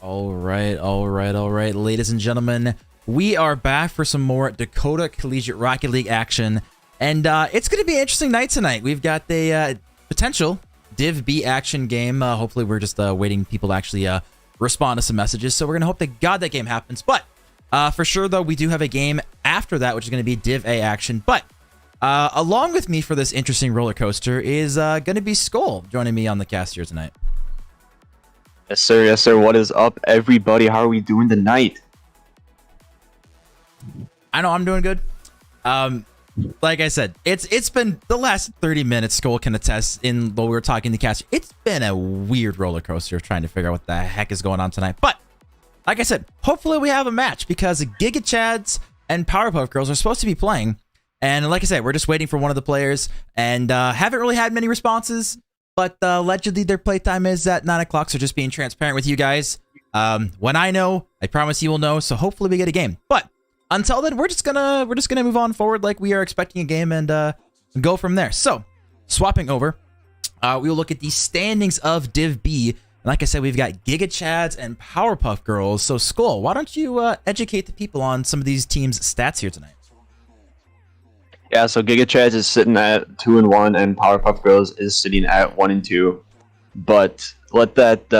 All right, ladies and gentlemen, we are back for some more Dakota Collegiate Rocket League action, and it's going to be an interesting night tonight. We've got a potential Div B action game. Hopefully, we're just waiting people to actually respond to some messages, so we're going to hope to God that game happens. But for sure, though, we do have a game after that, which is going to be Div A action. But along with me for this interesting roller coaster is going to be Skull joining me on the cast here tonight. Yes, sir. Yes, sir. What is up, everybody? How are we doing tonight? I know I'm doing good. Like I said, it's been the last 30 minutes. Skull can attest. While we were talking to cast, it's been a weird roller coaster trying to figure out what the heck is going on tonight. But like I said, hopefully we have a match because Gigachads and Powerpuff Girls are supposed to be playing. And like I said, we're just waiting for one of the players and haven't really had many responses. But allegedly their playtime is at 9 o'clock, so just being transparent with you guys. When I know, I promise you will know. So hopefully we get a game. But until then, we're just gonna move on forward like we are expecting a game and go from there. So swapping over, we will look at the standings of Div B. And like I said, we've got Gigachads and Powerpuff Girls. So Skull, why don't you educate the people on some of these teams' stats here tonight? Yeah, so Gigachads is sitting at 2-1, and Powerpuff Girls is sitting at 1-2. But let that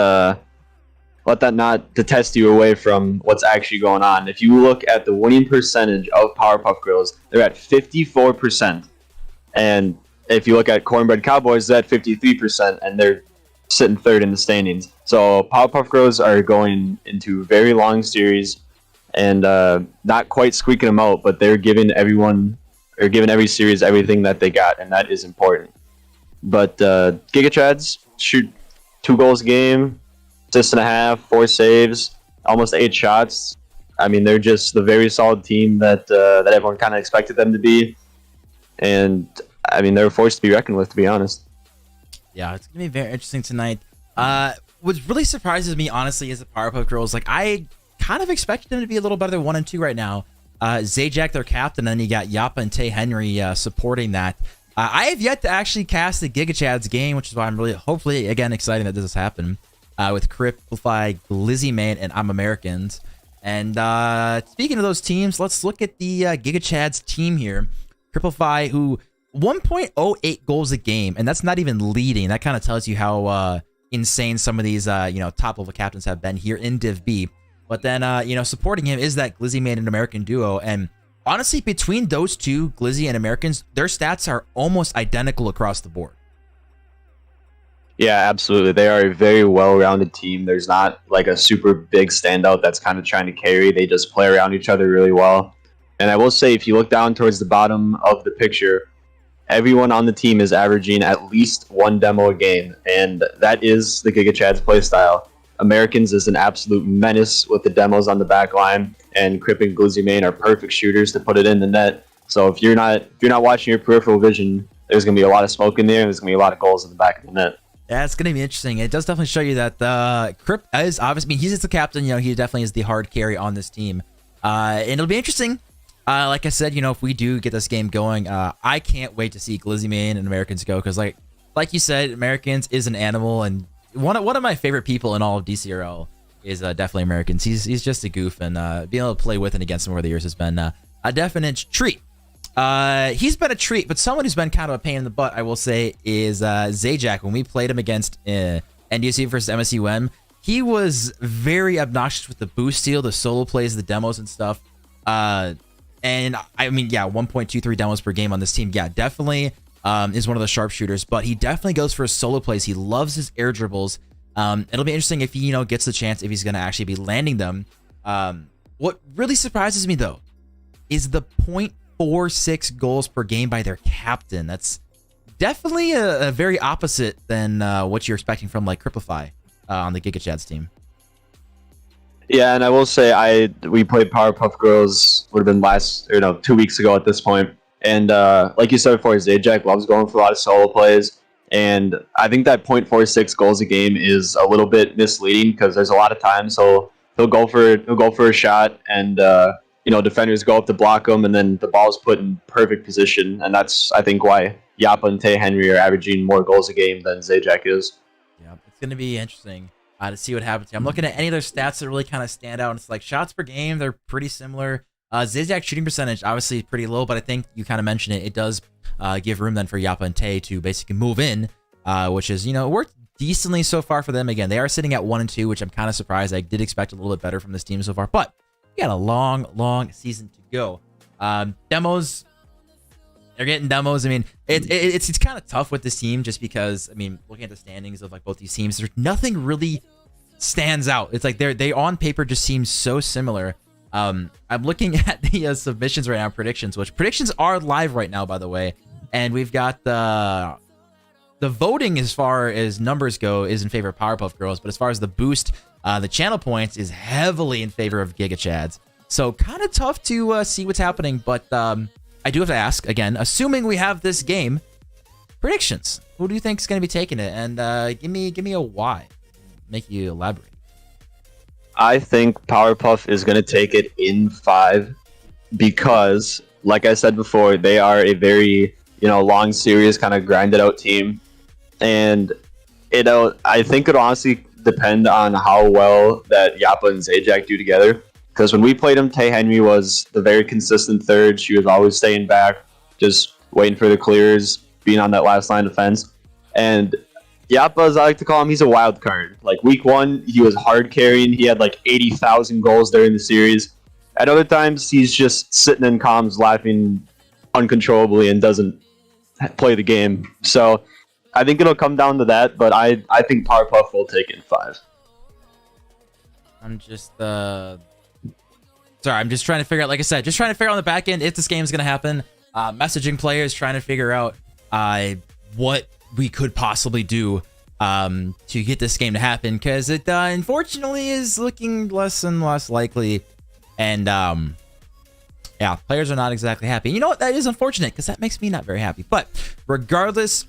not detest you away from what's actually going on. If you look at the winning percentage of Powerpuff Girls, they're at 54%. And if you look at Cornbread Cowboys, they're at 53%, and they're sitting third in the standings. So Powerpuff Girls are going into very long series and not quite squeaking them out, but they're giving every series everything that they got, and that is important. But Gigachads shoot 2 goals a game, assist and a half, 4 saves, almost 8 shots. I mean, they're just the very solid team that everyone kind of expected them to be. And, I mean, they're a force to be reckoned with, to be honest. Yeah, it's going to be very interesting tonight. What really surprises me, honestly, is the Powerpuff Girls. Like, I kind of expected them to be a little better than 1-2 right now. Zajac, their captain, and then you got Yappa and Tay Henry supporting that. I have yet to actually cast the Gigachads game, which is why I'm really, hopefully, again, excited that this has happened. With Cripplify, Glizzy Man, and I'm Americans. And speaking of those teams, let's look at the Gigachads team here. Cripplify, who 1.08 goals a game, and that's not even leading. That kind of tells you how insane some of these top-level captains have been here in Div B. But then, supporting him is that Glizzy Man and American duo. And honestly, between those two, Glizzy and Americans, their stats are almost identical across the board. Yeah, absolutely. They are a very well-rounded team. There's not like a super big standout that's kind of trying to carry. They just play around each other really well. And I will say, if you look down towards the bottom of the picture, everyone on the team is averaging at least 1 demo a game. And that is the Gigachads playstyle. Americans is an absolute menace with the demos on the back line, and Crip and Glizzy Main are perfect shooters to put it in the net. So if you're not watching your peripheral vision, there's gonna be a lot of smoke in there, and there's gonna be a lot of goals in the back of the net. Yeah, it's gonna be interesting. It does definitely show you that Crip is obviously, I mean, he's just the captain. He definitely is the hard carry on this team, and it'll be interesting. Like I said, if we do get this game going, I can't wait to see Glizzy Main and Americans go, because like you said, Americans is an animal, and one of my favorite people in all of DCRL is definitely Americans. He's just a goof, and being able to play with and against him over the years has been a definite treat. He's been a treat, but someone who's been kind of a pain in the butt, I will say, is Zajac. When we played him against NDC versus MSUM, he was very obnoxious with the boost steal, the solo plays, the demos and stuff. And I mean, yeah, 1.23 demos per game on this team. Yeah, definitely is one of the sharpshooters, but he definitely goes for his solo plays. He loves his air dribbles. It'll be interesting if he, gets the chance, if he's going to actually be landing them. What really surprises me, though, is the 0.46 goals per game by their captain. That's definitely a very opposite than what you're expecting from, like, Cripplify on the Gigachads team. Yeah, and I will say we played Powerpuff Girls, would have been 2 weeks ago at this point. And like you said before, Zajac loves going for a lot of solo plays. And I think that 0.46 goals a game is a little bit misleading, because there's a lot of times he'll go for a shot, and defenders go up to block him, and then the ball's put in perfect position. And that's, I think, why Yappa and Tay Henry are averaging more goals a game than Zajac is. Yeah, it's going to be interesting. to see what happens here. I'm looking at any of their stats that really kind of stand out. And it's like shots per game, they're pretty similar. Zizak shooting percentage, obviously pretty low, but I think you kind of mentioned it. It does give room then for Yappa and Tay to basically move in, which is, worked decently so far for them. Again, they are sitting at 1-2, which I'm kind of surprised. I did expect a little bit better from this team so far, but we got a long season to go. Demos, they're getting demos. I mean, it's kind of tough with this team just because, I mean, looking at the standings of like both these teams, there's nothing really stands out. It's like they on paper just seem so similar. I'm looking at the submissions right now, predictions, which predictions are live right now, by the way. And we've got the voting as far as numbers go is in favor of Powerpuff Girls, but as far as the boost, the channel points is heavily in favor of Gigachads. So kind of tough to see what's happening, but I do have to ask, again, assuming we have this game, predictions. Who do you think is going to be taking it? And give me a why. Make you elaborate. I think Powerpuff is going to take it in 5 because, like I said before, they are a very, long, serious, kind of grinded out team. And, I think it'll honestly depend on how well that Yappa and Zajac do together. Because when we played them, Tay Henry was the very consistent third. She was always staying back, just waiting for the clears, being on that last line defense. And Yappa, as I like to call him, he's a wild card. Like week 1, he was hard carrying. He had like 80,000 goals during the series. At other times, he's just sitting in comms laughing uncontrollably and doesn't play the game. So I think it'll come down to that, but I think Powerpuff will take it in 5. I'm just sorry, I'm just trying to figure out, like I said, just trying to figure out on the back end if this game is going to happen. Messaging players, trying to figure out what we could possibly do to get this game to happen, because it unfortunately is looking less and less likely. And yeah, players are not exactly happy. You know what? That is unfortunate because that makes me not very happy. But regardless,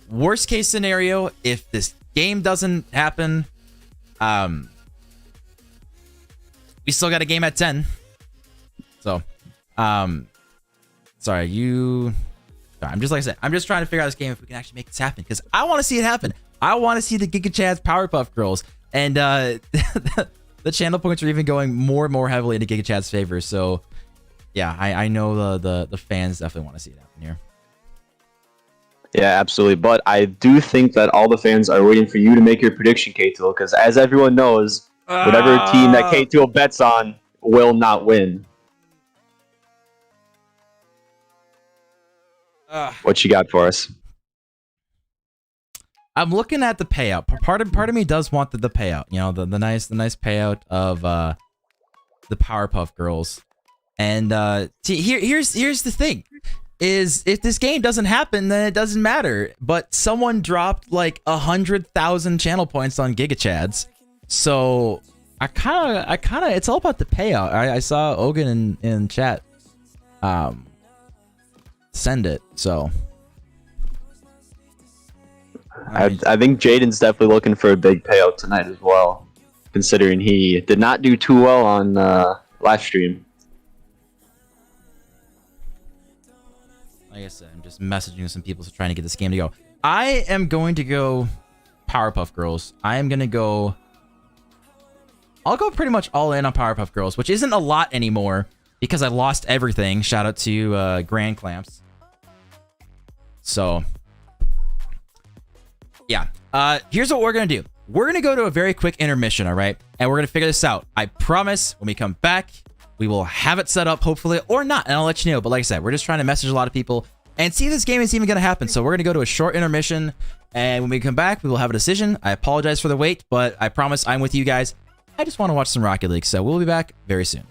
worst case scenario, if this game doesn't happen, we still got a game at 10. So, sorry, I'm just, like I said, I'm just trying to figure out this game if we can actually make this happen, because I want to see it happen. I want to see the Gigachads Powerpuff Girls, and the channel points are even going more and more heavily into Gigachads' favor. So, yeah, I know the fans definitely want to see it happen here. Yeah, absolutely. But I do think that all the fans are waiting for you to make your prediction, K2, because as everyone knows, whatever team that K2 bets on will not win. What you got for us? I'm looking at the payout. Part of me does want the payout. The nice payout of the Powerpuff Girls. And see, here's the thing. Is if this game doesn't happen, then it doesn't matter. But someone dropped like 100,000 channel points on Gigachads. So I kind of, it's all about the payout. I saw Ogan in chat send it. So I think Jaden's definitely looking for a big payout tonight as well, considering he did not do too well on live stream. Like I said, I'm just messaging some people trying to get this game to go. I am going to go Powerpuff Girls. I'll go pretty much all in on Powerpuff Girls, which isn't a lot anymore because I lost everything. Shout out to Grand Clamps. So, yeah. Here's what we're going to do. We're going to go to a very quick intermission, all right? And we're going to figure this out. I promise when we come back, we will have it set up, hopefully, or not, and I'll let you know. But like I said, we're just trying to message a lot of people and see if this game is even going to happen. So we're going to go to a short intermission, and when we come back, we will have a decision. I apologize for the wait, but I promise I'm with you guys. I just want to watch some Rocket League, so we'll be back very soon.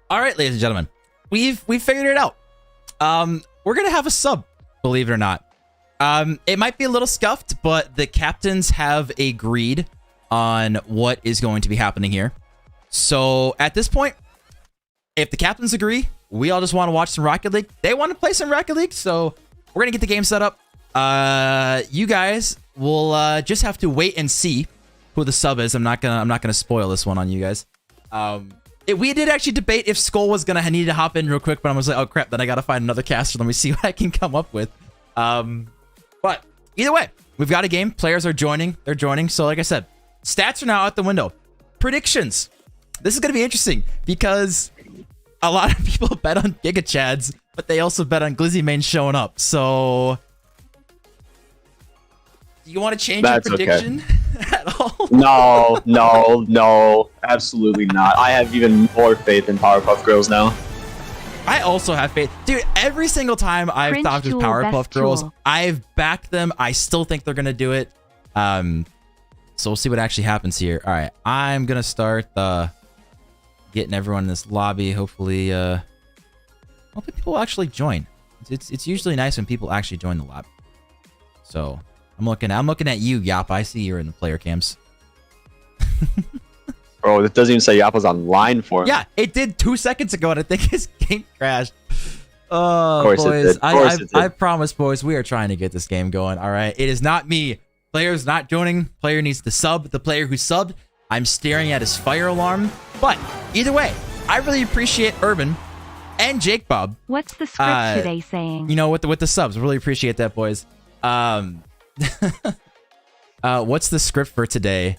All right, ladies and gentlemen, we've figured it out. We're gonna have a sub, believe it or not. It might be a little scuffed, but the captains have agreed on what is going to be happening here. So at this point, if the captains agree, we all just want to watch some Rocket League. They want to play some Rocket League, so we're gonna get the game set up. You guys will just have to wait and see who the sub is. I'm not gonna spoil this one on you guys. We did actually debate if Skull was gonna need to hop in real quick, but I was like, oh crap, then I gotta find another caster. Let me see what I can come up with. But either way, we've got a game. Players are joining. They're joining. So like I said, stats are now out the window. Predictions. This is gonna be interesting because a lot of people bet on Gigachads, but they also bet on Glizzy Main showing up. So do you want to change your prediction at all? No, absolutely not. I have even more faith in Powerpuff Girls now. I also have faith. Dude, every single time I've talked with Powerpuff Girls, I've backed them. I still think they're going to do it. So we'll see what actually happens here. All right, I'm going to start getting everyone in this lobby. Hopefully people will actually join. It's usually nice when people actually join the lobby. So I'm looking at you, Yap. I see you're in the player cams. Bro, it doesn't even say Yap was online for him. Yeah, it did 2 seconds ago, and I think his game crashed. Oh, boys, it did. I promise, boys, we are trying to get this game going. All right, it is not me. Player's not joining. Player needs to sub. The player who subbed, I'm staring at his fire alarm. But either way, I really appreciate Urban and Jake Bob. What's the script today saying? You know, with the subs, really appreciate that, boys. What's the script for today?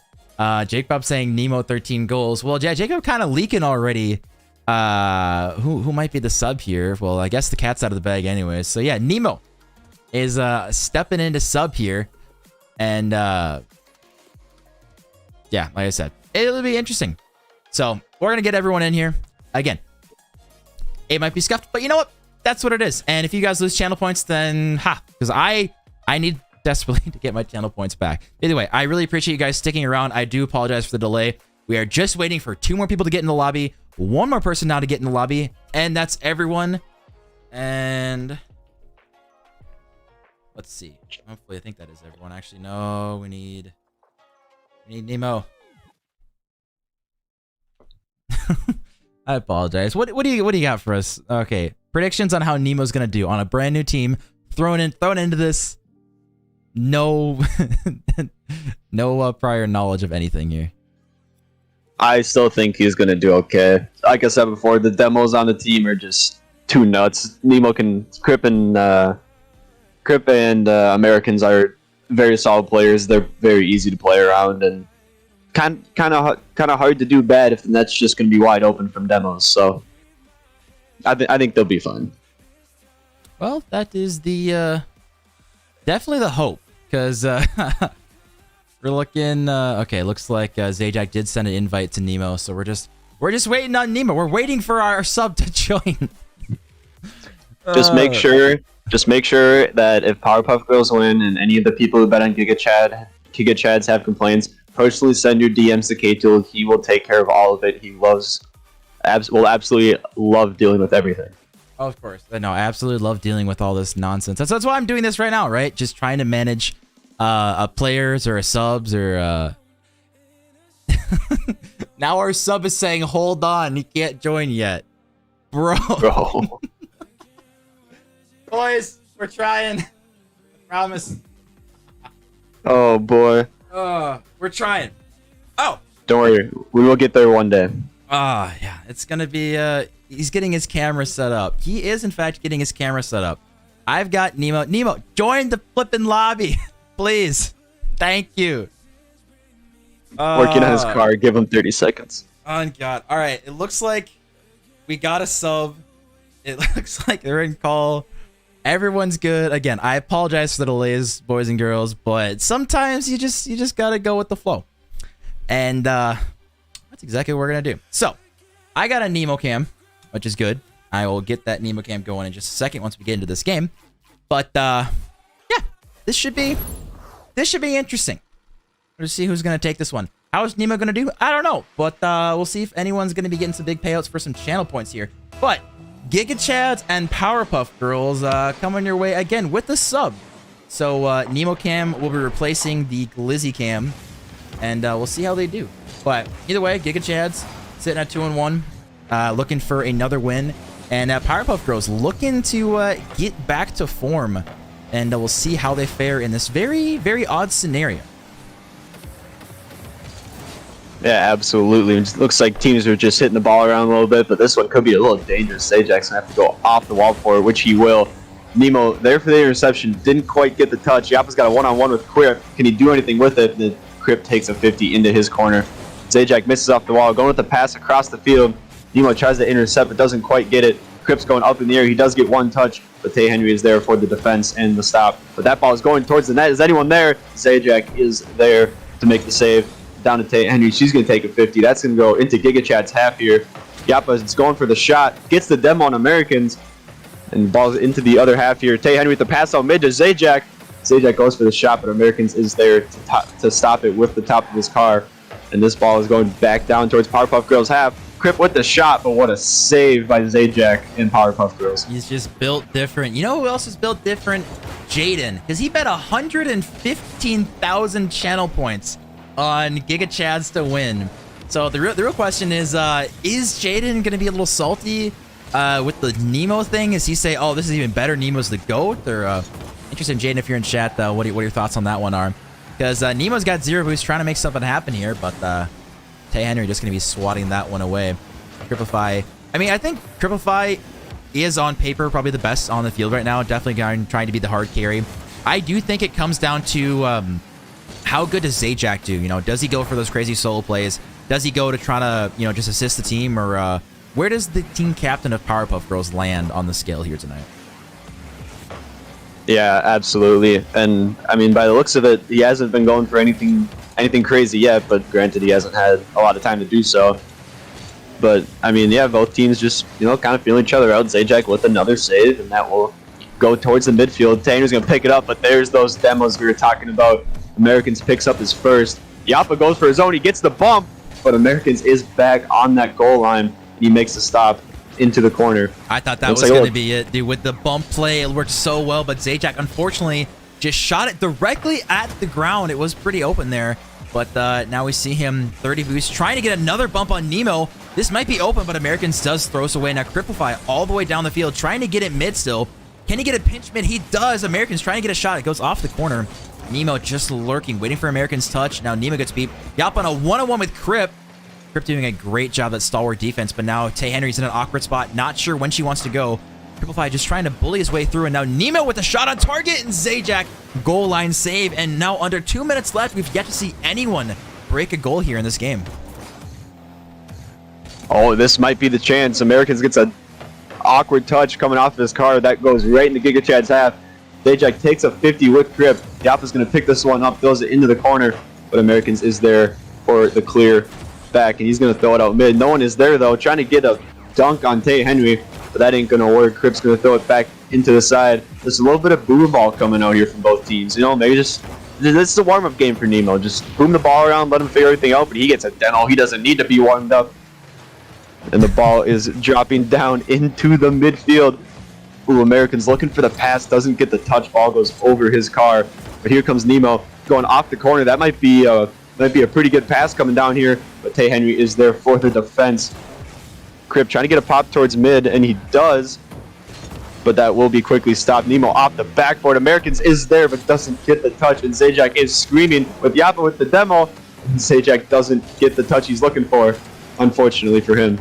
Jake Bob saying Nemo 13 goals. Well, yeah, Jacob kind of leaking already. Who might be the sub here? Well, I guess the cat's out of the bag anyway. So yeah, Nemo is stepping into sub here, and yeah, like I said, it'll be interesting. So we're gonna get everyone in here again. It might be scuffed, but you know what? That's what it is. And if you guys lose channel points, then because I need desperately to get my channel points back. Either way, I really appreciate you guys sticking around. I do apologize for the delay. We are just waiting for 2 more people to get in the lobby, 1 more person now to get in the lobby, and that's everyone. And let's see. Hopefully, I think that is everyone. Actually, no, we need Nemo. I apologize. What do you got for us? Okay, predictions on how Nemo's gonna do on a brand new team, thrown into this. No, no prior knowledge of anything here. I still think he's gonna do okay. Like I said before, the demos on the team are just too nuts. Nemo Crip and Americans are very solid players. They're very easy to play around and kind of hard to do bad if the net's just gonna be wide open from demos. So I think they'll be fine. Well, that is the definitely the hope. because we're looking. Okay, looks like Zajac did send an invite to Nemo, so we're just waiting on Nemo. We're waiting for our sub to join. Just make sure that if Powerpuff Girls win and any of the people who bet on Gigachads have complaints, personally send your DMs to K-Tool. He will take care of all of it. He will absolutely love dealing with everything. Oh, of course. No, I absolutely love dealing with all this nonsense. That's why I'm doing this right now, right? Just trying to manage players or subs or... Now our sub is saying, hold on, he can't join yet. Bro. Boys, we're trying. I promise. Oh, boy. We're trying. Oh! Don't worry. We will get there one day. Yeah. It's gonna be, he's getting his camera set up. He is, in fact, getting his camera set up. I've got Nemo. Nemo, join the flippin' lobby. Please. Thank you. Working on his car. Give him 30 seconds. Oh, God. All right. It looks like we got a sub. It looks like they're in call. Everyone's good. Again, I apologize for the delays, boys and girls, but sometimes you just gotta go with the flow. And that's exactly what we're gonna do. So, I got a Nemo cam, which is good. I will get that Nemo cam going in just a second once we get into this game. But yeah, this should be interesting. Let's see who's gonna take this one. How is Nemo gonna do? I don't know, but we'll see if anyone's gonna be getting some big payouts for some channel points here. But Gigachads and Powerpuff Girls coming your way again with the sub. So Nemo Cam will be replacing the Glizzy Cam, and we'll see how they do. But either way, Gigachads sitting at 2-1, looking for another win, and Powerpuff Girls looking to get back to form, and we'll see how they fare in this very, very odd scenario. Yeah, absolutely. It looks like teams are just hitting the ball around a little bit, but this one could be a little dangerous. Sajac's going to have to go off the wall for it, which he will. Nemo, there for the interception, didn't quite get the touch. Yappa's got a one-on-one with Quip. Can he do anything with it? The Quip takes a 50 into his corner. Zajac misses off the wall, going with the pass across the field. Nemo tries to intercept, but doesn't quite get it. Quip's going up in the air. He does get one touch, but Tay Henry is there for the defense and the stop. But that ball is going towards the net. Is anyone there? Zajac is there to make the save. Down to Tay Henry. She's going to take a 50. That's going to go into Gigachad's half here. Yappa is going for the shot. Gets the demo on Americans. And balls into the other half here. Tay Henry with the pass out mid to Zajac. Zajac goes for the shot, but Americans is there to stop it with the top of his car. And this ball is going back down towards Powerpuff Girls half. Crip with the shot, but what a save by Zajac and Powerpuff Girls. He's just built different. You know who else is built different? Jaden. Because he bet 115,000 channel points on Gigachads to win. So the real question is Jaden going to be a little salty with the Nemo thing? Is he say, oh, this is even better, Nemo's the GOAT? Or interested in Jaden, if you're in chat, what your thoughts on that one are? Because Nemo's got zero boost, trying to make something happen here, but Tay Henry just going to be swatting that one away. Cripify. I mean, I think Cripify is on paper probably the best on the field right now. Definitely trying to be the hard carry. I do think it comes down to how good does Zajac do? You know, does he go for those crazy solo plays? Does he go to try to, you know, just assist the team? Or where does the team captain of Powerpuff Girls land on the scale here tonight? Yeah, absolutely. And I mean, by the looks of it, he hasn't been going for anything crazy yet, but granted, he hasn't had a lot of time to do so. But I mean, yeah, both teams just, you know, kind of feeling each other out. Zajac with another save, and that will go towards the midfield. Tanner's going to pick it up, but there's those demos we were talking about. Americans picks up his first. Yappa goes for his own. He gets the bump, but Americans is back on that goal line. He makes the stop into the corner. I thought that was going to be it, dude. With the bump play, it worked so well, but Zajac, unfortunately, just shot it directly at the ground. It was pretty open there, but now we see him 30 boost, trying to get another bump on Nemo. This might be open, but Americans does throw us away. Now Cripify all the way down the field, trying to get it mid still. Can he get a pinch mid? He does. Americans trying to get a shot. It goes off the corner. Nemo just lurking, waiting for Americans' touch. Now Nemo gets beat. Yap on a one-on-one with Crip. Crip doing a great job at stalwart defense, but now Tay Henry's in an awkward spot. Not sure when she wants to go. Cripify just trying to bully his way through, and now Nemo with a shot on target, and Zajac goal line save. And now under 2 minutes left, we've yet to see anyone break a goal here in this game. Oh, this might be the chance. Americans gets an awkward touch coming off of his car. That goes right into Gigachad's half. Zajac takes a 50 with Crip, Yappa's going to pick this one up, throws it into the corner, but Americans is there for the clear back, and he's going to throw it out mid. No one is there, though, trying to get a dunk on Tay Henry, but that ain't going to work. Crip's going to throw it back into the side. There's a little bit of boom ball coming out here from both teams. You know, maybe just, this is a warm-up game for Nemo. Just boom the ball around, let him figure everything out, but he gets a deno. He doesn't need to be warmed up. And the ball is dropping down into the midfield. Ooh, Americans looking for the pass, doesn't get the touch, ball goes over his car. But here comes Nemo going off the corner. That might be a pretty good pass coming down here, but Tay Henry is there for the defense. Crip trying to get a pop towards mid, and he does, but that will be quickly stopped. Nemo off the backboard. Americans is there, but doesn't get the touch, and Zajac is screaming with Yappa with the demo, and Zajac doesn't get the touch he's looking for, unfortunately for him.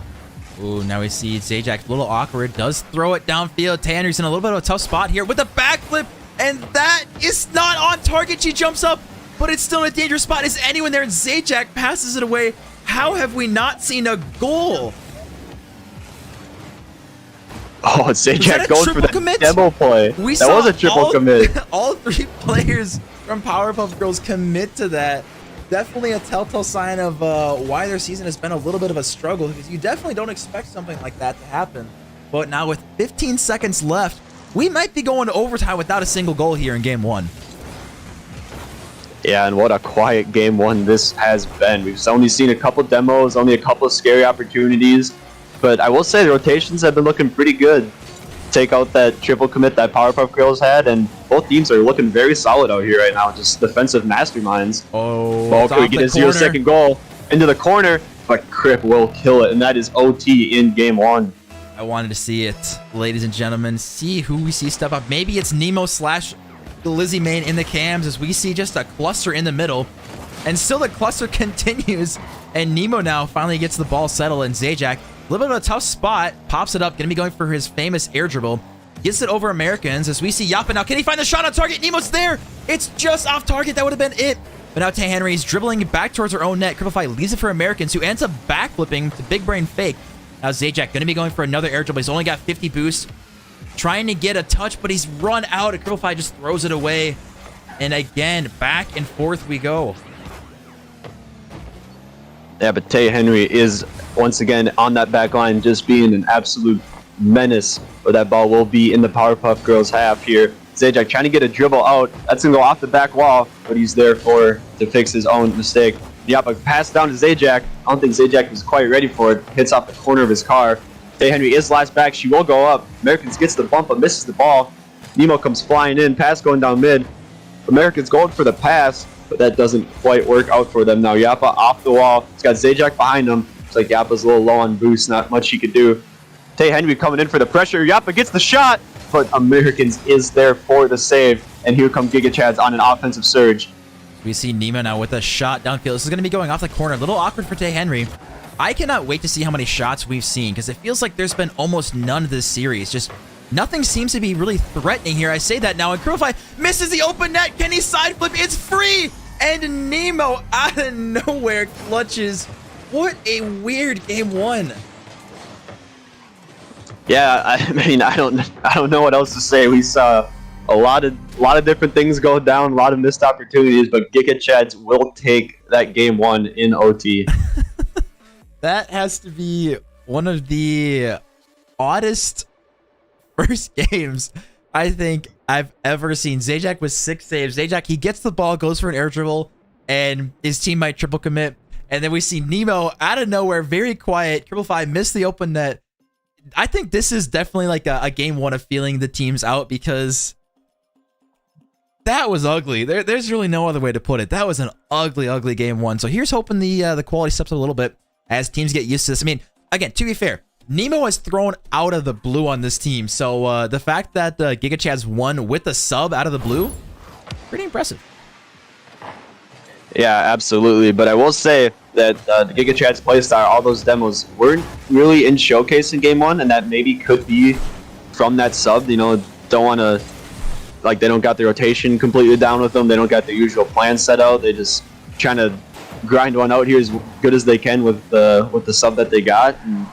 Ooh, now we see Zajac a little awkward, does throw it downfield. Tay Henry's in a little bit of a tough spot here with a backflip, and that is not on target. She jumps up, but it's still in a dangerous spot. Is anyone there? And Zajac passes it away. How have we not seen a goal? Oh, Zajac goes for that demo play. That was a triple commit. All three players from Powerpuff Girls commit to that. Definitely a telltale sign of why their season has been a little bit of a struggle, because you definitely don't expect something like that to happen. But now with 15 seconds left, we might be going to overtime without a single goal here in game one. Yeah, and what a quiet game one this has been. We've only seen a couple demos, only a couple of scary opportunities. But I will say the rotations have been looking pretty good. Take out that triple commit that Powerpuff Girls had, and both teams are looking very solid out here right now. Just defensive masterminds. Oh, can we get a 0-second goal into the corner? But Crip will kill it, and that is OT in game one. I wanted to see it, ladies and gentlemen. See who we see step up. Maybe it's Nemo / the Lizzie main in the cams, as we see just a cluster in the middle. And still the cluster continues, and Nemo now finally gets the ball settled, and Zajac, a little bit of a tough spot, pops it up, gonna be going for his famous air dribble. Gets it over Americans, as we see Yappa now. Can he find the shot on target? Nemo's there! It's just off target, that would have been it. But now Tay Henry's dribbling back towards her own net. Cripplefy leaves it for Americans, who ends up backflipping to Big Brain Fake. Now Zajac gonna be going for another air dribble. He's only got 50 boost. Trying to get a touch, but he's run out, and Cripplefy just throws it away. And again, back and forth we go. Yeah, but Tay Henry is once again on that back line, just being an absolute menace. But that ball will be in the Powerpuff Girls half here. Zajac trying to get a dribble out. That's going to go off the back wall, but he's there to fix his own mistake. Yappa pass down to Zajac. I don't think Zajac was quite ready for it. Hits off the corner of his car. Tay Henry is last back. She will go up. Americans gets the bump, but misses the ball. Nemo comes flying in. Pass going down mid. Americans going for the pass, but that doesn't quite work out for them. Now Yappa off the wall. He's got Zajac behind him. It's like Yappa's a little low on boost. Not much he could do. Tay Henry coming in for the pressure. Yappa gets the shot, but Americans is there for the save. And here come Gigachads on an offensive surge. We see Nemo now with a shot downfield. This is going to be going off the corner. A little awkward for Tay Henry. I cannot wait to see how many shots we've seen, because it feels like there's been almost none this series. Just nothing seems to be really threatening here. I say that now, and Crowfly misses the open net. Can he side flip? It's free! And Nemo out of nowhere clutches. What a weird game one. Yeah, I mean, I don't know what else to say. We saw a lot of different things go down, a lot of missed opportunities, but Gigachads will take that game one in OT. That has to be one of the oddest first games I think I've ever seen. Zajac with 6 saves. Zajac, he gets the ball, goes for an air dribble, and his team might triple commit. And then we see Nemo out of nowhere, very quiet. Triple 5 missed the open net. I think this is definitely like a game one of feeling the teams out, because that was ugly. There's really no other way to put it. That was an ugly, ugly game one. So here's hoping the quality steps up a little bit as teams get used to this. I mean, again, to be fair, Nemo was thrown out of the blue on this team. So the fact that Gigachads won with a sub out of the blue, pretty impressive. Yeah, absolutely. But I will say that the Gigachads playstyle, all those demos weren't really in showcase in game one, and that maybe could be from that sub. You know, don't want to, like, they don't got the rotation completely down with them. They don't got the usual plan set out. They just trying to grind one out here as good as they can with the sub that they got. And,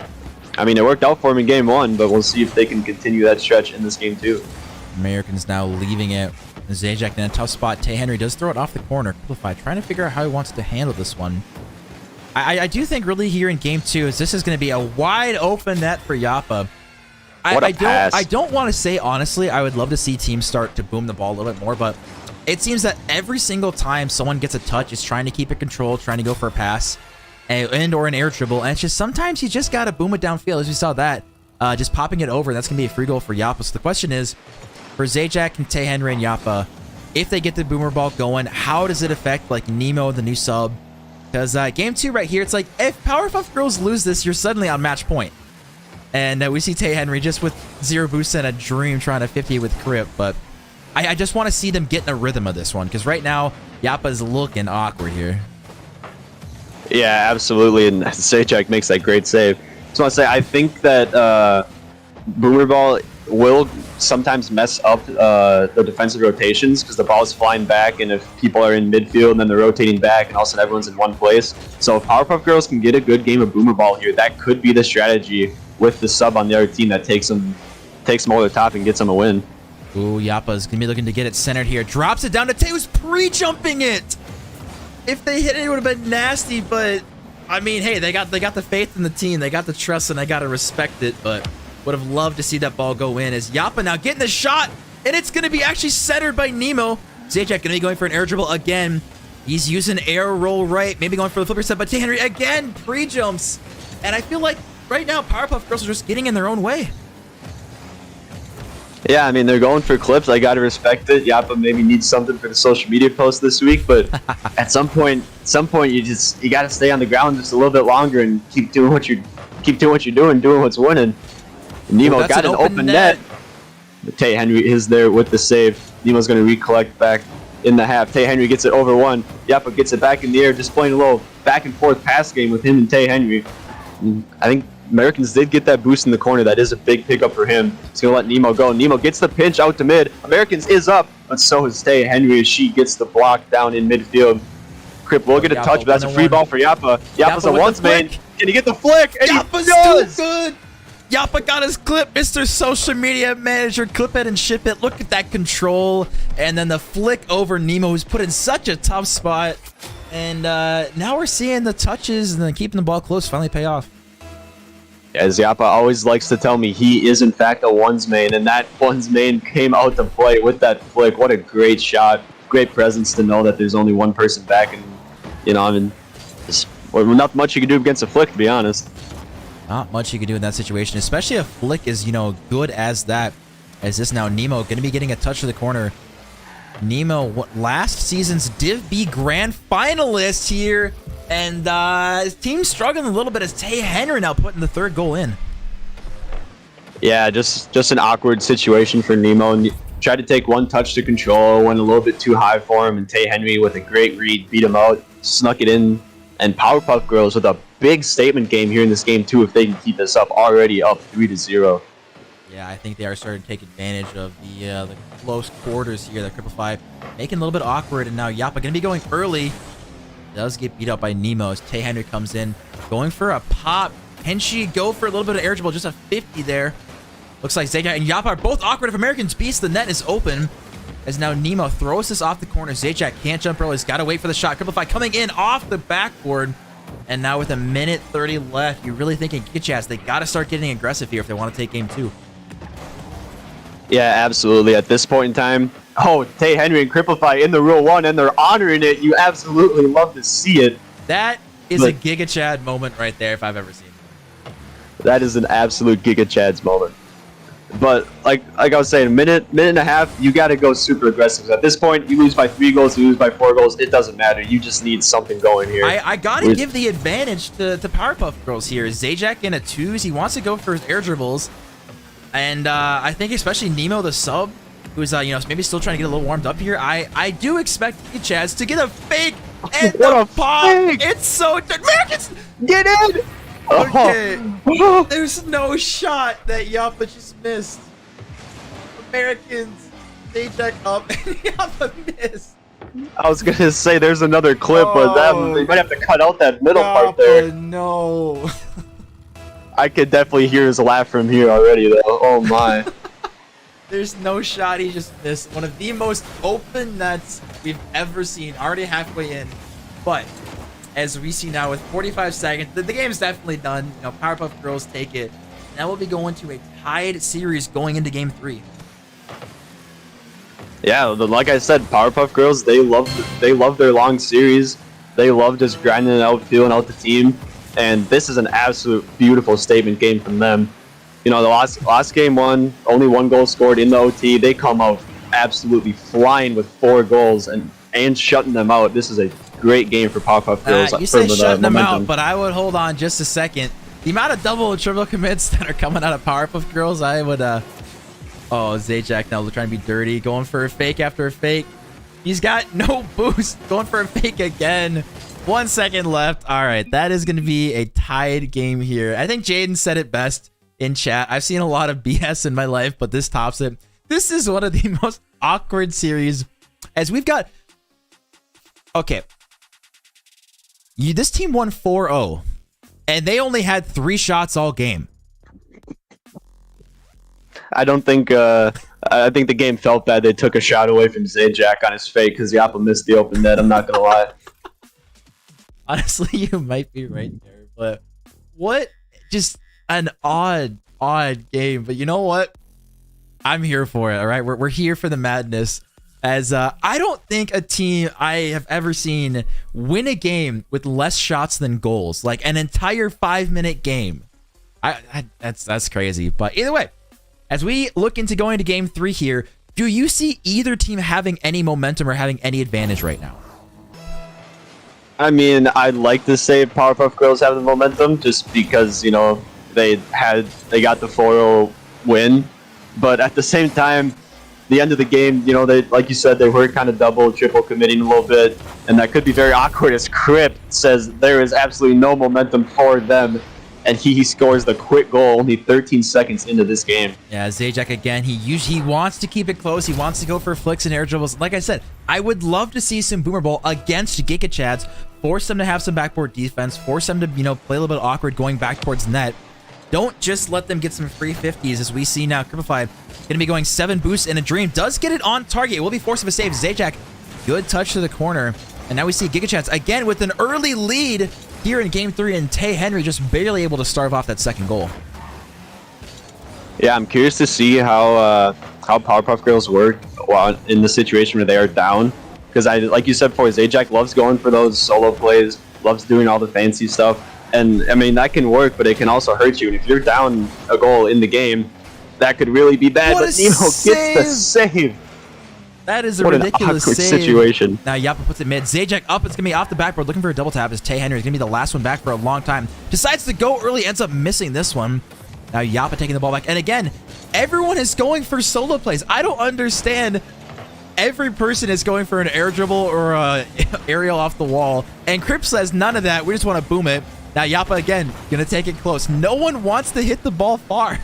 I mean, it worked out for them in game one, but we'll see if they can continue that stretch in this game too. Americans now leaving it. Zajac in a tough spot. Tay Henry does throw it off the corner. Cripplify trying to figure out how he wants to handle this one. I do think really here in game 2 is this is going to be a wide open net for Yappa. I don't want to say, honestly, I would love to see teams start to boom the ball a little bit more, but it seems that every single time someone gets a touch, it's trying to keep it controlled, trying to go for a pass and or an air dribble, and it's just sometimes you just got to boom it downfield, as we saw that. Just popping it over, that's going to be a free goal for Yappa. So the question is, for Zajac and Tay Henry and Yappa, if they get the boomer ball going, how does it affect like Nemo, the new sub? Because game 2 right here, it's like if Powerpuff Girls lose this, you're suddenly on match point. And we see Tay Henry just with 0 boosts and a dream trying to 50 with Crip. But I just want to see them get in a rhythm of this one. Because right now, Yappa's looking awkward here. Yeah, absolutely. And Zajac makes that great save. So I want to say, I think that Boomer Ball will sometimes mess up the defensive rotations because the ball is flying back, and if people are in midfield and then they're rotating back and all of a sudden everyone's in one place. So if Powerpuff Girls can get a good game of Boomer Ball here, that could be the strategy with the sub on the other team that takes them over the top and gets them a win. Ooh, Yappa's going to be looking to get it centered here. Drops it down to Tay, who's pre-jumping it. If they hit it, it would have been nasty, but I mean, hey, they got the faith in the team. They got the trust, and I got to respect it, but would have loved to see that ball go in as Yappa now getting the shot, and it's going to be actually centered by Nemo. Zajac going to be going for an air dribble again. He's using air roll right, maybe going for the flipper set, but Tay Henry again pre-jumps. And I feel like right now Powerpuff Girls are just getting in their own way. Yeah, I mean, they're going for clips. I got to respect it. Yappa maybe needs something for the social media post this week, but at some point you got to stay on the ground just a little bit longer and keep doing what you're doing what's winning. Nemo got an open net. Tay Henry is there with the save. Nemo's going to recollect back in the half. Tay Henry gets it over one. Yappa gets it back in the air, just playing a little back and forth pass game with him and Tay Henry. I think Americans did get that boost in the corner. That is a big pickup for him. He's going to let Nemo go. Nemo gets the pinch out to mid. Americans is up, but so is Tay Henry as she gets the block down in midfield. Crip will get a touch, but that's a free ball for Yappa. Yappa's a ones man. Can he get the flick? And Yappa's too good. Yappa got his clip. Mr. Social Media Manager, clip it and ship it. Look at that control. And then the flick over Nemo, who's put in such a tough spot. And now we're seeing the touches and then keeping the ball close finally pay off. As Yappa always likes to tell me, he is in fact a ones main, and that ones main came out to play with that flick. What a great shot. Great presence to know that there's only one person back, and, you know, I mean, not much you can do against a flick, to be honest. Not much you can do in that situation, especially a flick is, you know, good as that. As this now, Nemo going to be getting a touch to the corner. Nemo, last season's Div B grand finalist here. And his team's struggling a little bit as Tay Henry now putting the third goal in. Yeah, just an awkward situation for Nemo. And tried to take one touch to control, went a little bit too high for him, and Tay Henry with a great read beat him out, snuck it in. And Powerpuff Girls with a big statement game here in this game too, if they can keep this up, already up 3-0. Yeah, I think they are starting to take advantage of the close quarters here. That Cripplify making a little bit awkward, and now Yappa going to be going early. Does get beat up by Nemo as Tay Henry comes in, going for a pop. Can she go for a little bit of air dribble? Just a 50 there. Looks like Zajac and Yappa are both awkward. If Americans beats, the net is open. As now Nemo throws this off the corner. Zajac can't jump early. He's got to wait for the shot. Cripplify coming in off the backboard. And now with a minute 30 left, you're really thinking Gigachads, they got to start getting aggressive here if they want to take game 2. Yeah, absolutely. At this point in time, Tay Henry and Cripplify in the Rule 1, and they're honoring it. You absolutely love to see it. That is a Gigachad moment right there if I've ever seen it. That is an absolute Gigachads moment. But like I was saying, a minute and a half, you got to go super aggressive. At this point, you lose by 3 goals, you lose by 4 goals. It doesn't matter. You just need something going here. I got to give the advantage to Powerpuff Girls here. Zajac in a 2s. He wants to go for his air dribbles. And I think especially Nemo, the sub, who's you know, maybe still trying to get a little warmed up here. I do expect Chaz to get a fake and the pop. It's so Americans get in. Okay, there's no shot that Yappa just missed. Americans, they check up and Yappa missed. I was gonna say there's another clip, but they might have to cut out that middle part there. No. I could definitely hear his laugh from here already, though. Oh my. There's no shot. He just missed one of the most open nets we've ever seen. Already halfway in. But as we see now with 45 seconds, the game's definitely done. You know, Powerpuff Girls take it. Now we'll be going to a tied series going into game 3. Yeah, like I said, Powerpuff Girls, they love their long series. They love just grinding it out, feeling out the team. And this is an absolute beautiful statement game from them. You know, the last game won, only 1 goal scored in the OT. They come out absolutely flying with 4 goals and shutting them out. This is a great game for Powerpuff Girls. You say shutting them out, but I would hold on just a second. The amount of double and triple commits that are coming out of Powerpuff Girls, I would, oh, Zajac now trying to be dirty, going for a fake after a fake. He's got no boost, going for a fake again. 1 second left. All right, that is going to be a tied game here. I think Jaden said it best in chat. I've seen a lot of BS in my life, but this tops it. This is one of the most awkward series as we've got... Okay. This team won 4-0, and they only had 3 shots all game. I don't think... I think the game felt bad. They took a shot away from Zajac on his fake because Yappa missed the open net. I'm not going to lie. Honestly, you might be right there, but what just an odd game. But you know what? I'm here for it. All right, we're here for the madness. As I don't think a team I have ever seen win a game with less shots than goals, like an entire 5-minute game. That's crazy. But either way, as we look into going to game 3 here, do you see either team having any momentum or having any advantage right now? I mean, I'd like to say Powerpuff Girls have the momentum just because, you know, they got the 4-0 win. But at the same time, the end of the game, you know, they, like you said, they were kind of double, triple committing a little bit. And that could be very awkward as Crypt says there is absolutely no momentum for them. And he scores the quick goal only 13 seconds into this game. Yeah, Zajac again, he wants to keep it close. He wants to go for flicks and air dribbles. Like I said, I would love to see some boomer ball against Gigachads, force them to have some backboard defense, force them to, you know, play a little bit awkward going back towards net. Don't just let them get some free 50s as we see now. Cripify going to be going 7 boosts in a dream. Does get it on target. It will be forced of a save. Zajac, good touch to the corner. And now we see Gigachads again with an early lead here in game 3, and Tay Henry just barely able to starve off that second goal. Yeah, I'm curious to see how Powerpuff Girls work in the situation where they are down. Because like you said before, Zajac loves going for those solo plays, loves doing all the fancy stuff. And I mean, that can work, but it can also hurt you. And if you're down a goal in the game, that could really be bad. But Nemo gets the save. That is a ridiculous save. Situation. Now Yappa puts it mid. Zajac up. It's going to be off the backboard looking for a double tap as Tay Henry is going to be the last one back for a long time. Decides to go early, ends up missing this one. Now Yappa taking the ball back. And again, everyone is going for solo plays. I don't understand. Every person is going for an air dribble or a aerial off the wall. And Crip says none of that. We just want to boom it. Now Yappa again, going to take it close. No one wants to hit the ball far.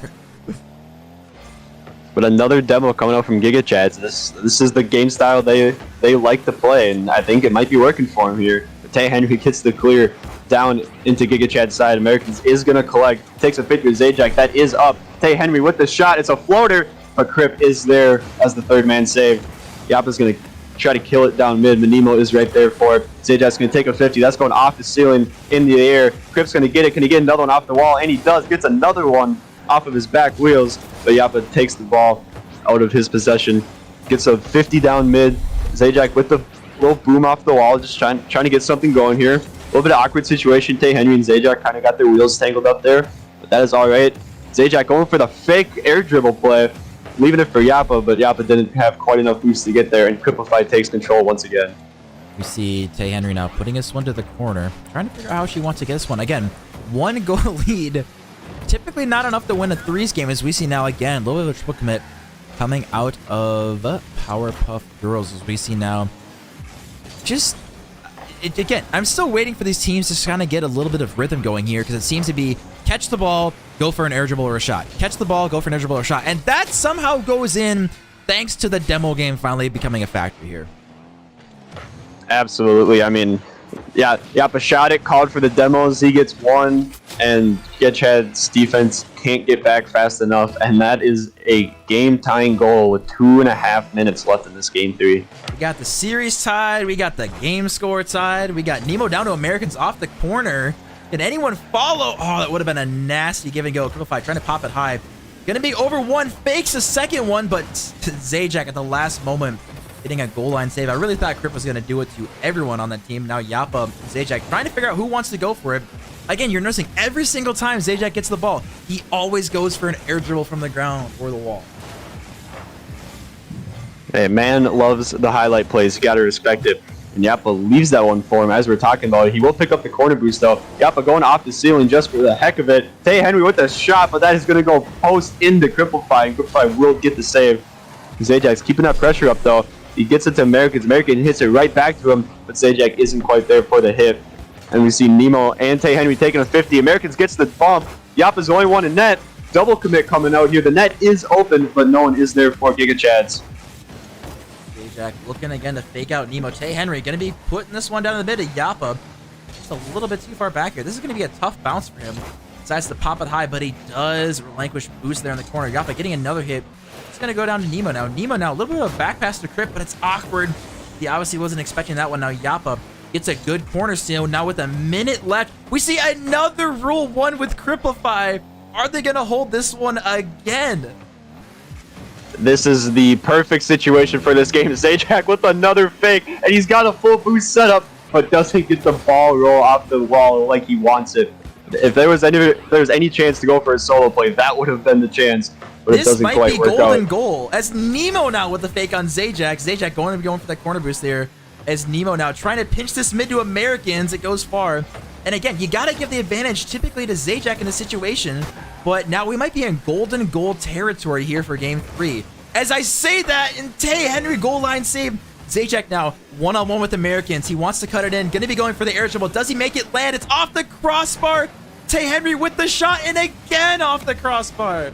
But another demo coming out from Gigachads. This is the game style they like to play, and I think it might be working for him here. Tay Henry gets the clear down into Gigachad's side. Americans is going to collect. Takes a pick with Zajac. That is up. Tay Henry with the shot. It's a floater, but Crip is there as the third man save. Yappa's going to try to kill it down mid. Manimo is right there for it. Zajac's going to take a 50. That's going off the ceiling in the air. Crip's going to get it. Can he get another one off the wall? And he does. Gets another one off of his back wheels, but Yappa takes the ball out of his possession. Gets a 50 down mid. Zajac with the little boom off the wall, just trying to get something going here. A little bit of awkward situation. Tay Henry and Zajac kind of got their wheels tangled up there, but that is all right. Zajac going for the fake air dribble play, leaving it for Yappa, but Yappa didn't have quite enough boost to get there, and Cripify takes control once again. We see Tay Henry now putting this one to the corner, trying to figure out how she wants to get this one. Again, 1 goal lead. Typically not enough to win a 3s game, as we see now again. A little bit of a triple commit coming out of Powerpuff Girls, as we see now. Again, I'm still waiting for these teams to kind of get a little bit of rhythm going here, because it seems to be catch the ball, go for an air dribble or a shot. Catch the ball, go for an air dribble or a shot. And that somehow goes in thanks to the demo game finally becoming a factor here. Absolutely. I mean, yeah, Yappa shot it, called for the demos. He gets 1, and Gigachads defense can't get back fast enough, and that is a game-tying goal with 2.5 minutes left in this game 3. We got the series tied. We got the game score tied. We got Nemo down to Americans off the corner. Can anyone follow? Oh, that would have been a nasty give and go. Cripplefy trying to pop it high. Gonna be over one. Fakes a second one, but Zajac at the last moment getting a goal line save. I really thought Crip was gonna do it to everyone on that team. Now Yappa, Zajac trying to figure out who wants to go for it. Again, you're noticing every single time Zajac gets the ball, he always goes for an air dribble from the ground or the wall. Hey, man loves the highlight plays. You gotta respect it. And Yappa leaves that one for him as we're talking about it. He will pick up the corner boost though. Yappa going off the ceiling just for the heck of it. Tay Henry with a shot, but that is going to go post into Cripplefy, and Cripplefy will get the save. Zajac's keeping that pressure up though. He gets it to Americans. American hits it right back to him, but Zajac isn't quite there for the hit. And we see Nemo and Tay Henry taking a 50. Americans gets the bump. Yappa's the only one in net. Double commit coming out here. The net is open, but no one is there for Gigachads. Zajac looking again to fake out Nemo. Tay Henry going to be putting this one down in the mid to Yappa. Just a little bit too far back here. This is going to be a tough bounce for him. Decides to pop it high, but he does relinquish boost there in the corner. Yappa getting another hit. It's going to go down to Nemo now. Nemo now, a little bit of a back pass to Crip, but it's awkward. He obviously wasn't expecting that one. Now Yappa gets a good corner steal. Now with a minute left, we see another Rule 1 with Cripplefy. Are they going to hold this one again? This is the perfect situation for this game. Zajac with another fake, and he's got a full boost setup, but doesn't get the ball roll off the wall like he wants it. If there was any chance to go for a solo play, that would have been the chance, but it doesn't quite work out. This might be golden goal, as Nemo now with the fake on Zajac. Zajac going for that corner boost there, as Nemo now trying to pinch this mid to Americans. It goes far. And again, you got to give the advantage typically to Zajac in this situation, but now we might be in golden goal territory here for game 3. As I say that, and Tay Henry goal line save. Zajac now one-on-one with Americans. He wants to cut it in. Going to be going for the air dribble. Does he make it land? It's off the crossbar. Tay Henry with the shot, and again off the crossbar.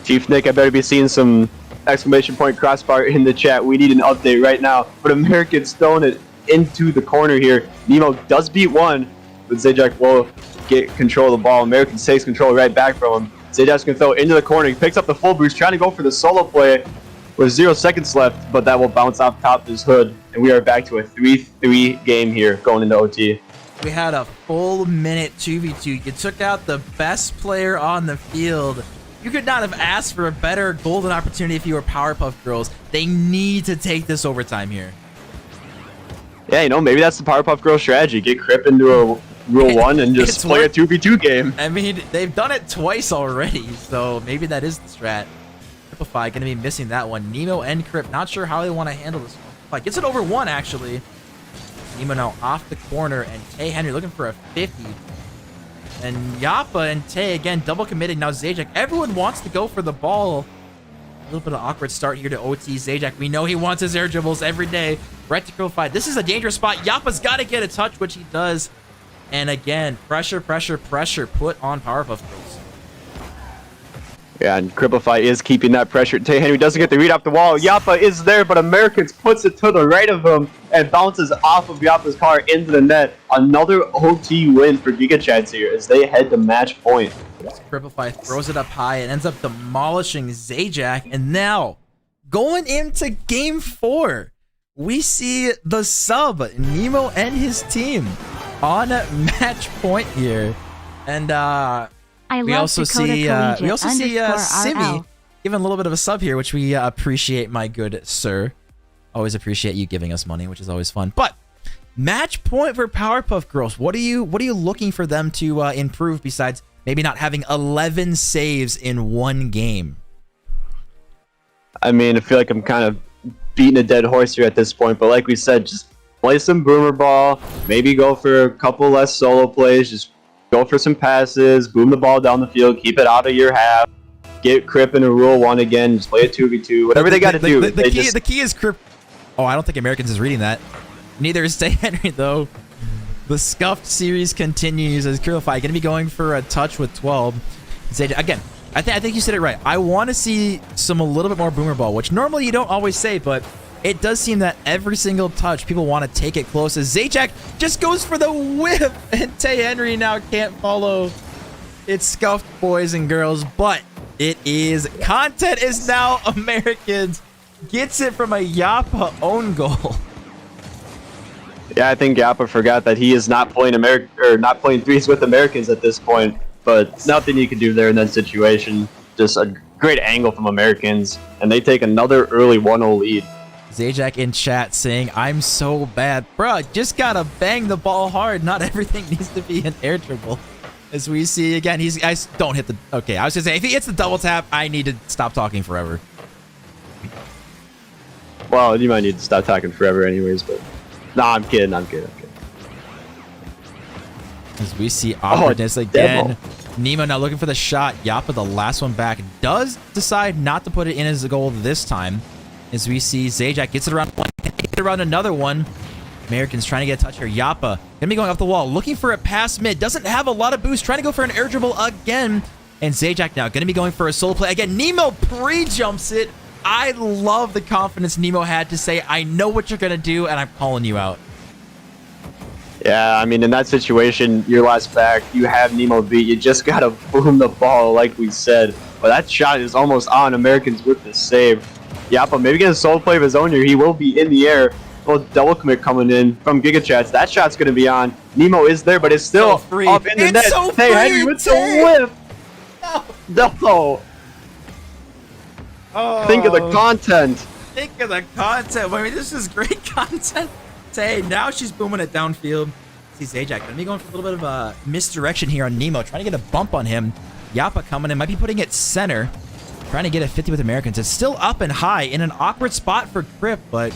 Chief Nick, I better be seeing some exclamation point crossbar in the chat. We need an update right now. But Americans throwing it into the corner here. Nemo does beat one, but Zajac will get control of the ball. Americans takes control right back from him. Zajac's going to throw it into the corner. He picks up the full boost, trying to go for the solo play with 0 seconds left, but that will bounce off top of his hood. And we are back to a 3-3 game here going into OT. We had a full minute 2v2. You took out the best player on the field. You could not have asked for a better golden opportunity if you were Powerpuff Girls. They need to take this overtime here. Yeah, you know, maybe that's the Powerpuff Girls strategy. Get Crip into a Rule 1 and just play a 2v2 game. I mean, they've done it twice already, so maybe that is the strat. Cripplefy going to be missing that one. Nemo and Crip, not sure how they want to handle this one. Gets it over 1, actually. Nemo now off the corner, and Tay Henry looking for a 50. And Yappa and Tay, again, double committed. Now Zajac, everyone wants to go for the ball. A little bit of awkward start here to OT. Zajac, we know he wants his air dribbles every day. Right to Cripplefy. This is a dangerous spot. Yappa's got to get a touch, which he does. And again, pressure, pressure, pressure put on Powerpuff Girls. Yeah, and Cripplefy is keeping that pressure. Tay Henry doesn't get the read off the wall. Yappa is there, but Americans puts it to the right of him and bounces off of Yappa's car into the net. Another OT win for Gigachads here as they head to match point. Cripplefy throws it up high and ends up demolishing Zajac. And now, going into game 4, we see the sub, Nemo and his team, on match point here. And we also see Simi giving a little bit of a sub here, which we appreciate, my good sir. Always appreciate you giving us money, which is always fun. But match point for Powerpuff Girls. What are you looking for them to improve besides maybe not having 11 saves in one game? I mean, I feel like I'm kind of beating a dead horse here at this point, but like we said, just play some boomer ball, maybe go for a couple less solo plays, just go for some passes, boom the ball down the field, keep it out of your half, get Crip in a Rule 1 again, just play a 2v2, whatever they got to do. The key is Crip. Oh, I don't think Americans is reading that. Neither is Tay Henry, though. The scuffed series continues as Cripplefy going to be going for a touch with 12. Again, I think you said it right. I want to see a little bit more boomer ball, which normally you don't always say, but it does seem that every single touch, people want to take it close. As Zajac just goes for the whip, and Tay Henry now can't follow It's scuffed, boys and girls, but it is content is now Americans. Gets it from a Yappa own goal. Yeah, I think Yappa forgot that he is not playing not playing threes with Americans at this point. But nothing you can do there in that situation. Just a great angle from Americans, and they take another early 1-0 lead. Zajac in chat saying, "I'm so bad, bruh. Just gotta bang the ball hard. Not everything needs to be an air dribble." As we see again, don't hit the. Okay, I was gonna say if he hits the double tap, I need to stop talking forever. Well, you might need to stop talking forever, anyways. But nah, I'm kidding. As we see awkwardness again. Demo. Nemo now looking for the shot. Yappa, the last one back, does decide not to put it in as a goal this time. As we see Zajac gets it around one, gets it around another one. Americans trying to get a touch here. Yappa gonna be going off the wall, looking for a pass mid. Doesn't have a lot of boost. Trying to go for an air dribble again. And Zajac now gonna be going for a solo play again. Nemo pre-jumps it. I love the confidence Nemo had to say, "I know what you're gonna do, and I'm calling you out." Yeah, I mean, in that situation, your last back, you have Nemo beat. You just gotta boom the ball, like we said. But that shot is almost on. Americans with the save. Yappa maybe get a solo play of his own here. He will be in the air. Well, double commit coming in from Gigachads. That shot's gonna be on. Nemo is there, but it's still free. up in the It's net. so Hey, free, Henry with the Tay. whip. No. No. Oh. Think of the content. Think of the content. I mean, this is great content. Say, now she's booming it downfield. See Zajac gonna be going for a little bit of a misdirection here on Nemo, trying to get a bump on him. Yappa coming in, might be putting it center, trying to get a 50 with Americans. It's still up and high in an awkward spot for Crip, but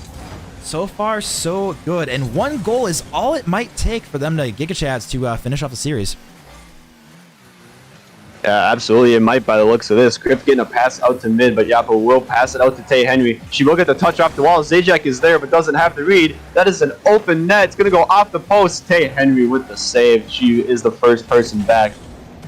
so far so good. And one goal is all it might take for them to Gigachads to finish off the series. Yeah, absolutely. It might by the looks of this. Crip getting a pass out to mid, but Yappa will pass it out to Tay Henry. She will get the touch off the wall. Zajac is there, but doesn't have to read. That is an open net. It's going to go off the post. Tay Henry with the save. She is the first person back.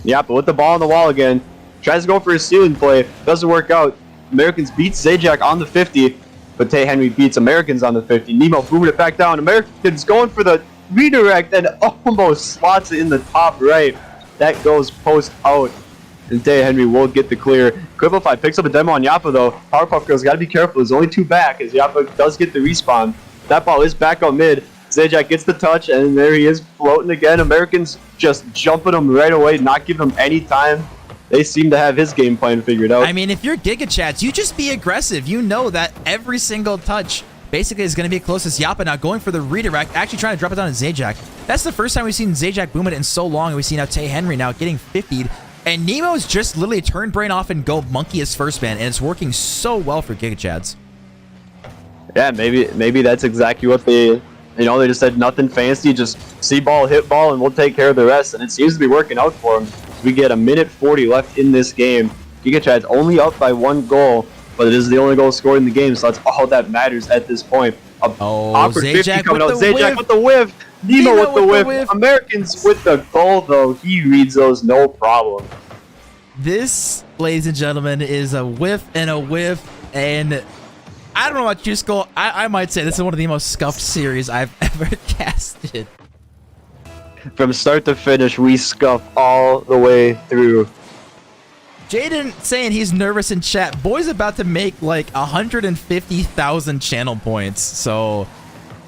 Yappa with the ball on the wall again. Tries to go for a ceiling play. Doesn't work out. Americans beats Zajac on the 50, but Tay Henry beats Americans on the 50. Nemo booming it back down. Americans going for the redirect and almost slots it in the top right. That goes post out. And Tay Henry will get the clear. Quiblify picks up a demo on Yappa though. Powerpuff Girls got to be careful. There's only two back as Yappa does get the respawn. That ball is back on mid. Zajac gets the touch and there he is floating again. Americans just jumping him right away, not giving him any time. They seem to have his game plan figured out. I mean, if you're Gigachads, you just be aggressive. You know that every single touch basically is going to be closest. Yappa now going for the redirect, actually trying to drop it down to Zajac. That's the first time we've seen Zajac boom it in so long, and we've seen now Tay Henry now getting 50'd. And Nemo's just literally turn brain off and go monkey his first man, and it's working so well for Gigachads. Yeah, maybe that's exactly what they just said nothing fancy, just see ball, hit ball, and we'll take care of the rest. And it seems to be working out for them. We get a minute 40 left in this game. Gigachads only up by 1 goal, but it is the only goal scored in the game, so that's all that matters at this point. Awkward 50 coming out. Zajac with the whiff. Nemo with the whiff. Americans with the goal, though. He reads those no problem. This, ladies and gentlemen, is a whiff and a whiff. And I don't know about you, Skull. I might say this is one of the most scuffed series I've ever casted. From start to finish, we scuff all the way through. Jaden saying he's nervous in chat. Boy's about to make like 150,000 channel points. So,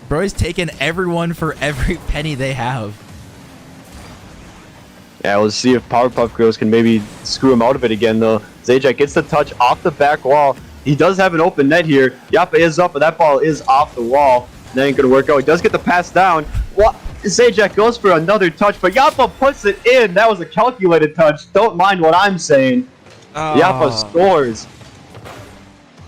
bro's taking everyone for every penny they have. Yeah, we'll see if Powerpuff Girls can maybe screw him out of it again, though. Zajac gets the touch off the back wall. He does have an open net here. Yappa is up, but that ball is off the wall. That ain't going to work out. He does get the pass down. What? Zajac goes for another touch, but Yappa puts it in. That was a calculated touch. Don't mind what I'm saying. Yappa scores.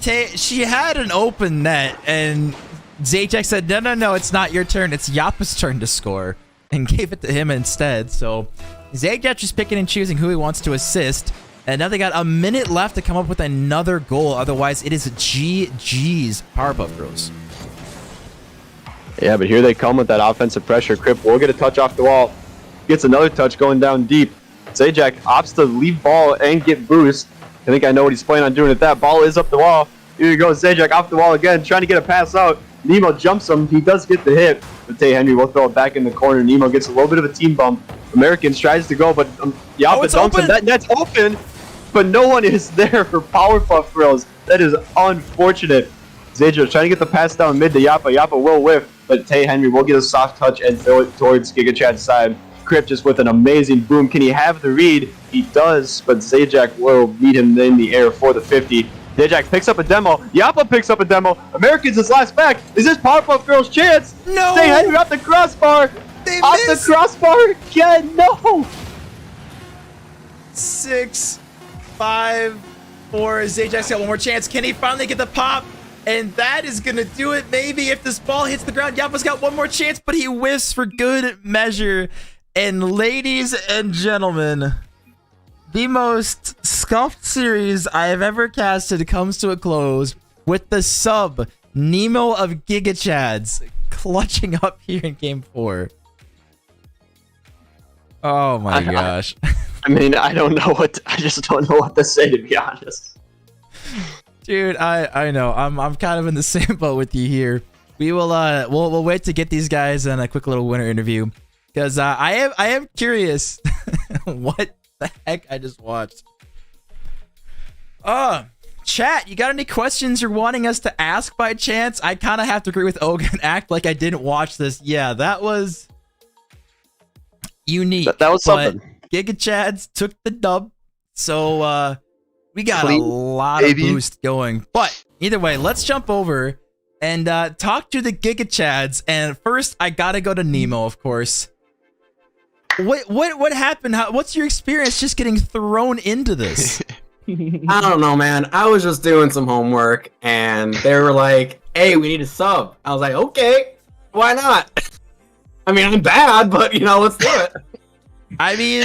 She had an open net, and Zajac said, no, it's not your turn. It's Yappa's turn to score, and gave it to him instead. So Zajac just picking and choosing who he wants to assist. And now they got a minute left to come up with another goal. Otherwise, it is GG's Powerpuff Girls. Yeah, but here they come with that offensive pressure. Crip will get a touch off the wall. Gets another touch going down deep. Zajac opts to leave ball and get boost. I think I know what he's planning on doing with that. Ball is up the wall. Here you go, Zajac off the wall again, trying to get a pass out. Nemo jumps him. He does get the hit, but Tay Henry will throw it back in the corner. Nemo gets a little bit of a team bump. Americans tries to go, but Yappa dunks him. That net's open, but no one is there for Powerpuff throws. That is unfortunate. Zajac trying to get the pass down mid to Yappa. Yappa will whiff, but Tay Henry will get a soft touch and throw it towards Gigachad's side. Crip just with an amazing boom. Can he have the read? He does, but Zajac will meet him in the air for the 50. Zajac picks up a demo. Yappa picks up a demo. Americans is last back. Is this Powerpuff Girls' chance? No! Tay Henry off the crossbar. Off the crossbar again. No! 6, 5, 4. Zajac's got one more chance. Can he finally get the pop? And that is going to do it. Maybe if this ball hits the ground, Yappa's got one more chance, but he whiffs for good measure. And ladies and gentlemen, the most scuffed series I have ever casted comes to a close with the sub Nemo of Gigachads clutching up here in game 4. Oh my gosh. I mean, I just don't know what to say, to be honest. Dude, I know. I'm kind of in the same boat with you here. We will we'll wait to get these guys in a quick little winner interview, because I am curious what the heck I just watched. Chat, you got any questions you're wanting us to ask by chance? I kind of have to agree with Oga and act like I didn't watch this. Yeah, that was unique. That was something. Gigachads took the dub, so we got a lot of boost going. But either way, let's jump over and talk to the Gigachads. And first, I gotta go to Nemo, of course. What happened? What's your experience just getting thrown into this? I don't know, man. I was just doing some homework, and they were like, "Hey, we need a sub." I was like, "Okay, why not?" I mean, I'm bad, but let's do it. I mean,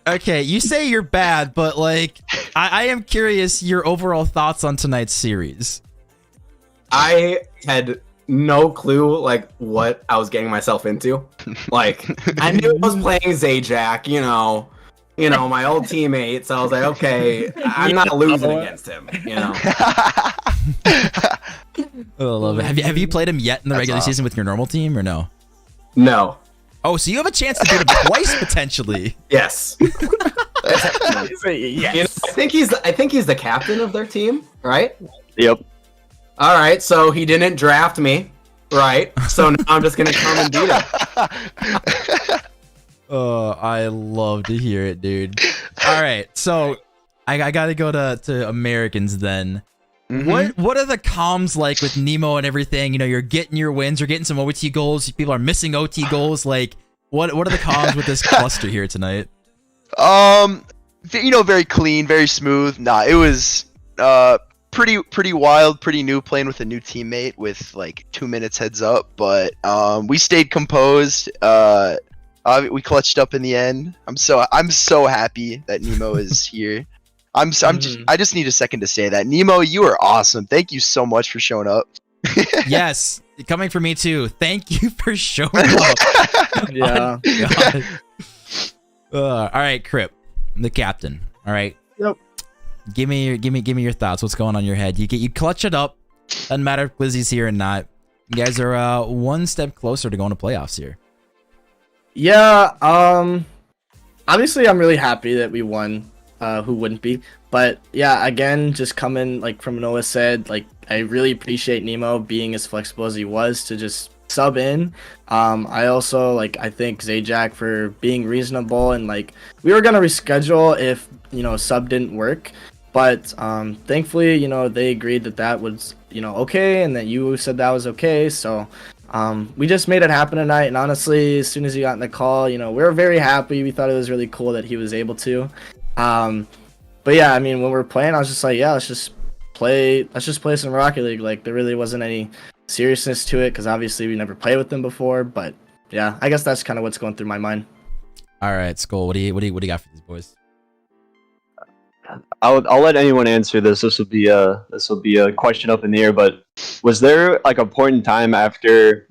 okay, you say you're bad, but like, I am curious your overall thoughts on tonight's series. I had no clue, like, what I was getting myself into. Like, I knew I was playing Zajac, my old teammate, so I was like, okay, I'm not losing against him, Oh, I love it. Have you played him yet in the regular season with your normal team, or no? No. Oh, so you have a chance to beat him twice potentially. Yes. Yes. I think he's the captain of their team, right? Yep. All right, so he didn't draft me, right? So now I'm just gonna come and beat him. Oh, I love to hear it, dude. All right, so I gotta go to Americans then. Mm-hmm. What are the comms like with Nemo and everything? You're getting your wins, you're getting some OT goals. People are missing OT goals. Like, what are the comms with this cluster here tonight? Very clean, very smooth. Nah, it was pretty wild, pretty new, playing with a new teammate with like 2 minutes heads up. But we stayed composed. We clutched up in the end. I'm so happy that Nemo is here. I just need a second to say that. Nemo, you are awesome. Thank you so much for showing up. Yes, coming from me too. Thank you for showing up. Yeah. All right, Crip, the captain. All right. Yep. Give me your thoughts. What's going on in your head? You clutch it up. Doesn't matter if Glizzy's here or not. You guys are one step closer to going to playoffs here. Yeah. Obviously, I'm really happy that we won. Who wouldn't be? But yeah, again, just coming, like from Noah said, like I really appreciate Nemo being as flexible as he was to just sub in. I also I thank Zajac for being reasonable, and like we were gonna reschedule if sub didn't work, but thankfully they agreed that was okay, and that you said that was okay. So we just made it happen tonight, and honestly, as soon as he got in the call, we were very happy. We thought it was really cool that he was able to. But yeah, I mean, when we were playing, I was just like, yeah, let's just play some Rocket League. Like, there really wasn't any seriousness to it, because obviously we never played with them before. But yeah, I guess that's kind of what's going through my mind. All right, Skull, what do you got for these boys? I'll let anyone answer this. This will be a question up in the air. But was there like a point in time after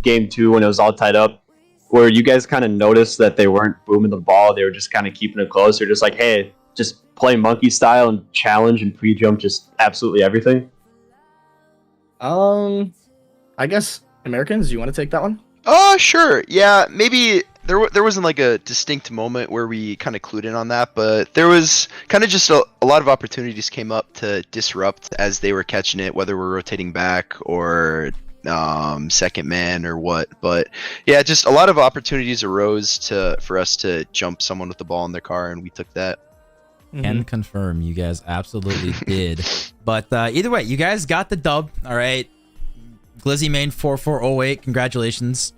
game 2 when it was all tied up, where you guys kind of noticed that they weren't booming the ball, they were just kind of keeping it close, or just like, hey, just play monkey style and challenge and pre-jump just absolutely everything? I guess Americans. Do you want to take that one? Oh, sure. Yeah, maybe there wasn't like a distinct moment where we kind of clued in on that, but there was kind of just a lot of opportunities came up to disrupt as they were catching it, whether we're rotating back or second man or what. But yeah, just a lot of opportunities arose for us to jump someone with the ball in their car, and we took that. Can confirm you guys absolutely did. But either way, you guys got the dub. All right. Glizzy main 4408. Congratulations.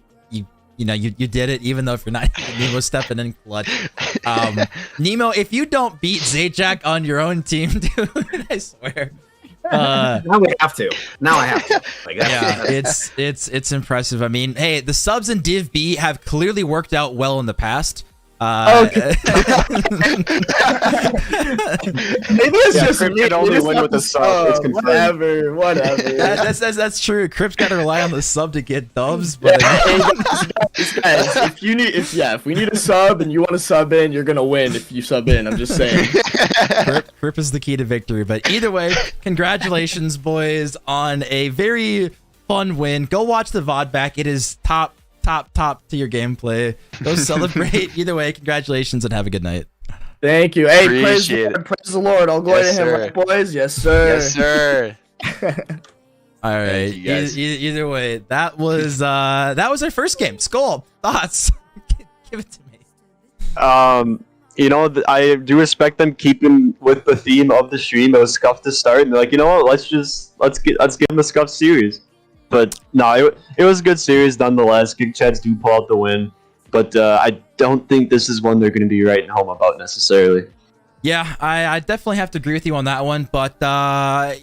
You know, you did it, even though if you're not Nemo stepping in clutch. Nemo, if you don't beat Zajac on your own team, dude, I swear. Now we have to. Now I have to. Like, Yeah, it's impressive. I mean, hey, the subs in Div B have clearly worked out well in the past. Okay. Maybe it's just Crypt me. can only It's win not with the the sub. It's confirmed. Whatever. That's true. Crypt's got to rely on the sub to get dubs, but Hey, guys, if we need a sub and you want to sub in, you're gonna win if you sub in. I'm just saying. Crypt is the key to victory. But either way, congratulations, boys, on a very fun win. Go watch the VOD back. It is top to your gameplay. Go celebrate. Either way, congratulations and have a good night. Thank you. Hey, praise Appreciate the Lord. I'll go Yes, to him, sir. right, boys. Yes, sir. Yes, sir. All right. Thank you, guys. Either way, that was our first game. Skull, thoughts? Give it to me. You know, I do respect them keeping with the theme of the stream. It was scuffed to start, and they're like, you know what? Let's give them a scuffed series. But no, it was a good series nonetheless. Gigachads do pull out the win, but I don't think this is one they're going to be writing home about necessarily. Yeah, I definitely have to agree with you on that one. But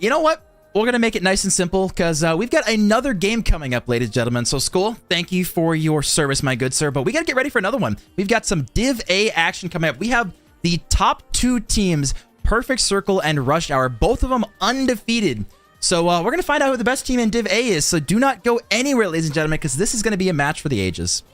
you know what? We're going to make it nice and simple because we've got another game coming up, ladies and gentlemen. So, Skull, thank you for your service, my good sir. But we got to get ready for another one. We've got some Div A action coming up. We have the top two teams, Perfect Circle and Rush Hour, both of them undefeated. So we're going to find out who the best team in Div A is. So do not go anywhere, ladies and gentlemen, because this is going to be a match for the ages.